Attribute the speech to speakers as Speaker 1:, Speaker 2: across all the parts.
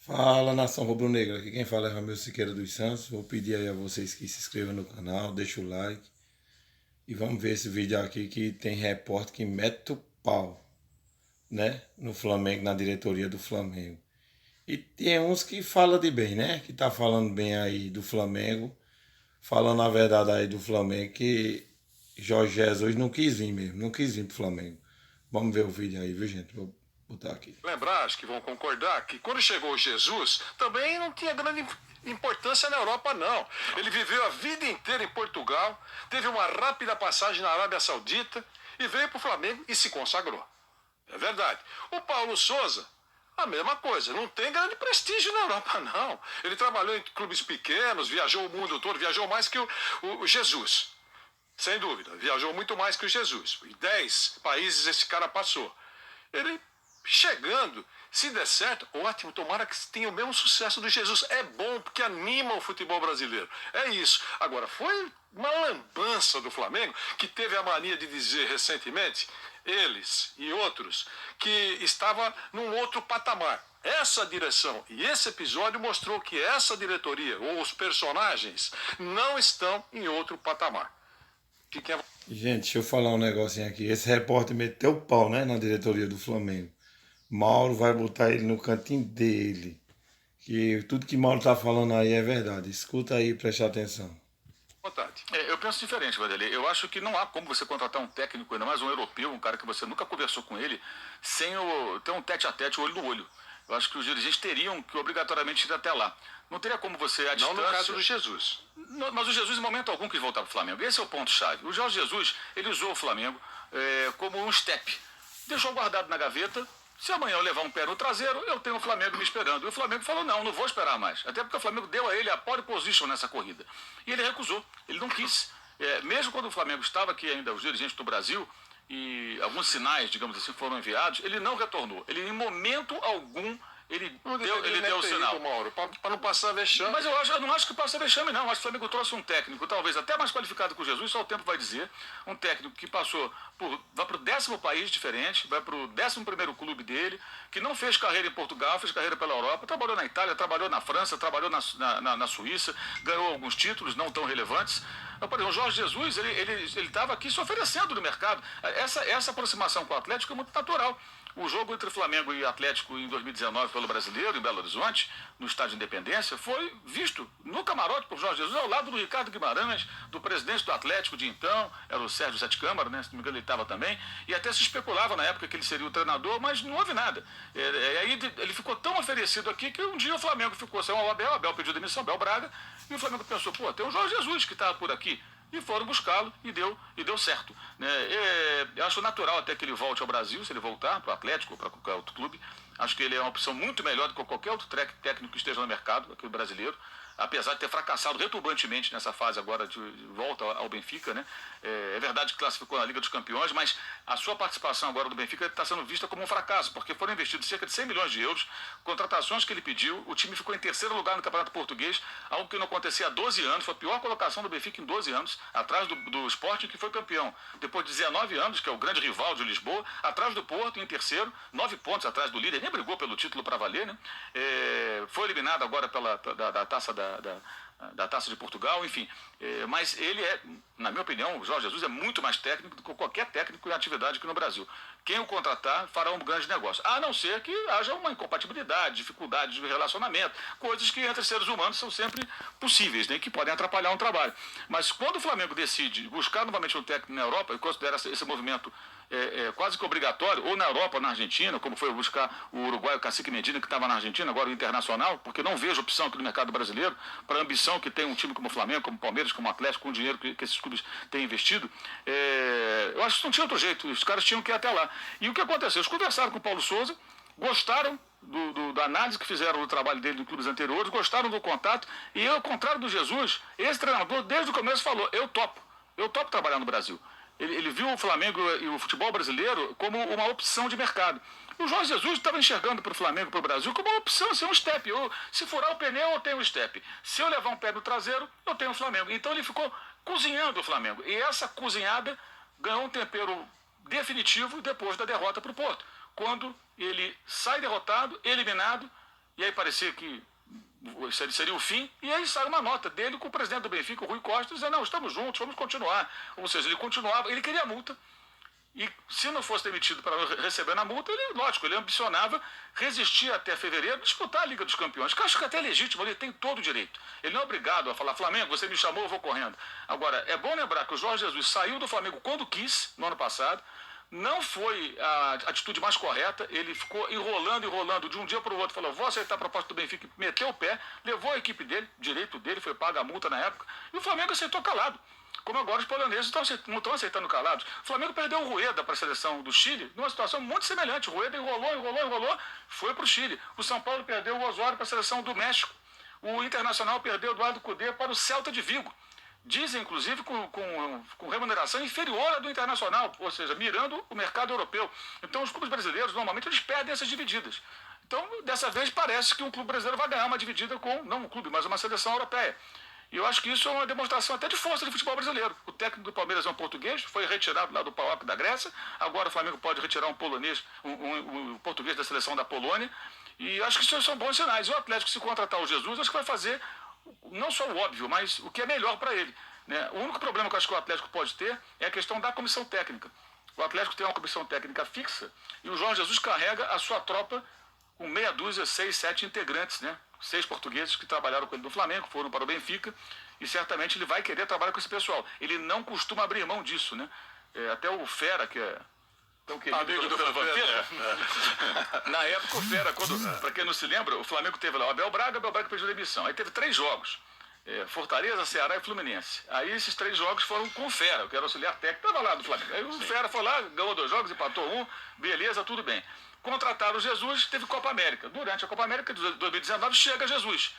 Speaker 1: Fala, nação rubro-negra, aqui quem fala é Ramiro Siqueira dos Santos. Vou pedir aí a vocês que se inscrevam no canal, deixem o like e vamos ver esse vídeo aqui que tem repórter que mete o pau, né, no Flamengo, na diretoria do Flamengo. E tem uns que falam de bem, né, que tá falando bem aí do Flamengo, falando a verdade aí do Flamengo, que Jorge Jesus não quis vir mesmo, não quis vir pro Flamengo. Vamos ver o vídeo aí, viu, gente? Vou botar aqui.
Speaker 2: Lembrar, acho que vão concordar, que quando chegou Jesus, também não tinha grande importância na Europa, não. Ele viveu a vida inteira em Portugal, teve uma rápida passagem na Arábia Saudita e veio para o Flamengo e se consagrou. É verdade. O Paulo Souza, a mesma coisa, não tem grande prestígio na Europa, não. Ele trabalhou em clubes pequenos, viajou o mundo todo, viajou mais que o Jesus. Sem dúvida, viajou muito mais que o Jesus. Em 10 países esse cara passou. Ele chegando, se der certo, ótimo, tomara que tenha o mesmo sucesso do Jesus. É bom, porque anima o futebol brasileiro. É isso. Agora, foi uma lambança do Flamengo, que teve a mania de dizer recentemente, eles e outros, que estava num outro patamar. Essa direção e esse episódio mostrou que essa diretoria, ou os personagens, não estão em outro patamar. Fiquem à
Speaker 1: Gente, deixa eu falar um negocinho aqui. Esse repórter meteu o pau, né, na diretoria do Flamengo. Mauro vai botar ele no cantinho dele. Que tudo que Mauro tá falando aí é verdade. Escuta aí e preste atenção.
Speaker 2: vontade.
Speaker 3: Eu penso diferente, Vanderlei. Eu acho que não há como você contratar um técnico, ainda mais um europeu, um cara que você nunca conversou com ele, sem ter um tete-a-tete, olho no olho. Eu acho que os dirigentes teriam que obrigatoriamente ir até lá. Não teria como você, à
Speaker 2: Não
Speaker 3: distância...
Speaker 2: no caso do Jesus.
Speaker 3: Mas o Jesus, em momento algum, quis voltar para o Flamengo. Esse é o ponto-chave. O Jorge Jesus, ele usou o Flamengo como um step. Deixou guardado na gaveta. Se amanhã eu levar um pé no traseiro, eu tenho o Flamengo me esperando. E o Flamengo falou, não vou esperar mais. Até porque o Flamengo deu a ele a pole position nessa corrida. E ele recusou, ele não quis. Mesmo quando o Flamengo estava aqui ainda, os dirigentes do Brasil, e alguns sinais, digamos assim, foram enviados, ele não retornou. Ele, em momento algum, ele deu o sinal.
Speaker 2: Para não passar vexame.
Speaker 3: Mas eu não acho que passa vexame, não. Acho que o Flamengo trouxe um técnico, talvez até mais qualificado que o Jesus, só o tempo vai dizer. Um técnico que vai para o 10º país diferente, vai para o 11º clube dele, que não fez carreira em Portugal, fez carreira pela Europa, trabalhou na Itália, trabalhou na França, trabalhou na Suíça, ganhou alguns títulos não tão relevantes. Por exemplo, o Jorge Jesus, ele estava aqui se oferecendo no mercado. Essa aproximação com o Atlético é muito natural. O jogo entre Flamengo e Atlético em 2019 pelo Brasileiro, em Belo Horizonte, no Estádio Independência, foi visto no camarote por Jorge Jesus, ao lado do Ricardo Guimarães, do presidente do Atlético de então, era o Sérgio Sete Câmara, né? Se não me engano ele estava também, e até se especulava na época que ele seria o treinador, mas não houve nada. Aí ele ficou tão oferecido aqui que um dia o Flamengo ficou sem o Abel pediu demissão, Abel Braga, e o Flamengo pensou, pô, tem o Jorge Jesus que está por aqui. E foram buscá-lo e deu certo. Né? Eu acho natural até que ele volte ao Brasil, se ele voltar para o Atlético ou para qualquer outro clube. Acho que ele é uma opção muito melhor do que qualquer outro técnico que esteja no mercado, aqui o brasileiro. Apesar de ter fracassado retumbantemente nessa fase agora de volta ao Benfica, né? É verdade que classificou na Liga dos Campeões, mas a sua participação agora do Benfica está sendo vista como um fracasso, porque foram investidos cerca de 100 milhões de euros, contratações que ele pediu, o time ficou em terceiro lugar no Campeonato Português, algo que não acontecia há 12 anos, foi a pior colocação do Benfica em 12 anos, atrás do Sporting, que foi campeão. Depois de 19 anos, que é o grande rival de Lisboa, atrás do Porto, em terceiro, 9 pontos atrás do líder, nem brigou pelo título para valer, né? Foi eliminado agora da taça da Taça de Portugal, enfim. Mas ele na minha opinião, o Jorge Jesus é muito mais técnico do que qualquer técnico em atividade aqui no Brasil. Quem o contratar fará um grande negócio. A não ser que haja uma incompatibilidade, dificuldade de relacionamento, coisas que entre seres humanos são sempre possíveis, né, que podem atrapalhar um trabalho. Mas quando o Flamengo decide buscar novamente um técnico na Europa, e considera esse movimento quase que obrigatório, ou na Europa ou na Argentina, como foi buscar o uruguaio Cacique Medina, que estava na Argentina, agora o Internacional, porque não vejo opção aqui no mercado brasileiro, para a ambição que tem um time como o Flamengo, como o Palmeiras, como o Atlético, com o dinheiro que esses clubes têm investido. Eu acho que não tinha outro jeito, os caras tinham que ir até lá. E o que aconteceu? Eles conversaram com o Paulo Souza, gostaram da análise que fizeram do trabalho dele em clubes anteriores, gostaram do contato, e ao contrário do Jesus, esse treinador desde o começo falou, eu topo trabalhar no Brasil. Ele viu o Flamengo e o futebol brasileiro como uma opção de mercado. O Jorge Jesus estava enxergando para o Flamengo, para o Brasil, como uma opção, assim, um step. Se furar o pneu, eu tenho um step. Se eu levar um pé no traseiro, eu tenho o Flamengo. Então ele ficou cozinhando o Flamengo. E essa cozinhada ganhou um tempero definitivo depois da derrota para o Porto. Quando ele sai derrotado, eliminado, e aí parecia que seria o fim, e aí saiu uma nota dele com o presidente do Benfica, o Rui Costa, dizendo, não, estamos juntos, vamos continuar. Ou seja, ele continuava, ele queria a multa, e se não fosse demitido para receber a multa, ele, lógico, ele ambicionava resistir até fevereiro, disputar a Liga dos Campeões, que eu acho que até é legítimo, ele tem todo o direito. Ele não é obrigado a falar, Flamengo, você me chamou, eu vou correndo. Agora, é bom lembrar que o Jorge Jesus saiu do Flamengo quando quis, no ano passado, não foi a atitude mais correta, ele ficou enrolando de um dia para o outro, falou, vou aceitar a proposta do Benfica, meteu o pé, levou a equipe dele, direito dele, foi paga a multa na época, e o Flamengo aceitou calado. Como agora os poloneses não estão aceitando calados. O Flamengo perdeu o Rueda para a seleção do Chile, numa situação muito semelhante. O Rueda enrolou, foi para o Chile. O São Paulo perdeu o Osório para a seleção do México. O Internacional perdeu o Eduardo Cudê para o Celta de Vigo. Dizem, inclusive, com remuneração inferior à do Internacional, ou seja, mirando o mercado europeu. Então, os clubes brasileiros, normalmente, eles perdem essas divididas. Então, dessa vez, parece que um clube brasileiro vai ganhar uma dividida com, não um clube, mas uma seleção europeia. E eu acho que isso é uma demonstração até de força do futebol brasileiro. O técnico do Palmeiras é um português, foi retirado lá do PAOK da Grécia, agora o Flamengo pode retirar um polonês, um português da seleção da Polônia, e acho que isso são bons sinais. E o Atlético, se contratar o Jesus, acho que vai fazer não só o óbvio, mas o que é melhor para ele, né? O único problema que eu acho que o Atlético pode ter é a questão da comissão técnica. O Atlético tem uma comissão técnica fixa e o Jorge Jesus carrega a sua tropa com meia dúzia, 6, 7 integrantes, né? 6 portugueses que trabalharam com ele no Flamengo, foram para o Benfica, e certamente ele vai querer trabalhar com esse pessoal. Ele não costuma abrir mão disso, né? Até o Fera, que é tão querido do Vampeta, na época o Fera, para quem não se lembra, o Flamengo teve lá o Abel Braga pediu demissão. Aí teve 3 jogos. Fortaleza, Ceará e Fluminense. Aí esses 3 jogos foram com o Fera, que era auxiliar técnico, estava lá do Flamengo. Aí o Fera foi lá, ganhou 2 jogos, empatou 1, beleza, tudo bem. Contrataram o Jesus, teve Copa América. Durante a Copa América de 2019 chega Jesus.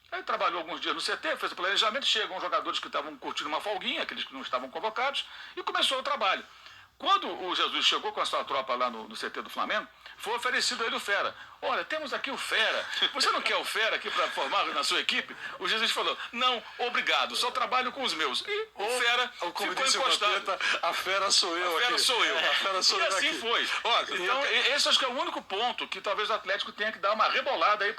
Speaker 3: Aí trabalhou alguns dias no CT, fez o planejamento, chegam jogadores que estavam curtindo uma folguinha, aqueles que não estavam convocados, e começou o trabalho. Quando o Jesus chegou com a sua tropa lá no CT do Flamengo, foi oferecido a ele o Fera. Olha, temos aqui o Fera. Você não quer o Fera aqui para formar na sua equipe? O Jesus falou, não, obrigado, só trabalho com os meus. E o Fera ficou encostado.
Speaker 4: A Fera sou eu.
Speaker 3: A Fera sou eu.
Speaker 4: A Fera sou
Speaker 3: e
Speaker 4: eu
Speaker 3: assim
Speaker 4: aqui.
Speaker 3: foi. Então, esse acho que é o único ponto que talvez o Atlético tenha que dar uma rebolada aí.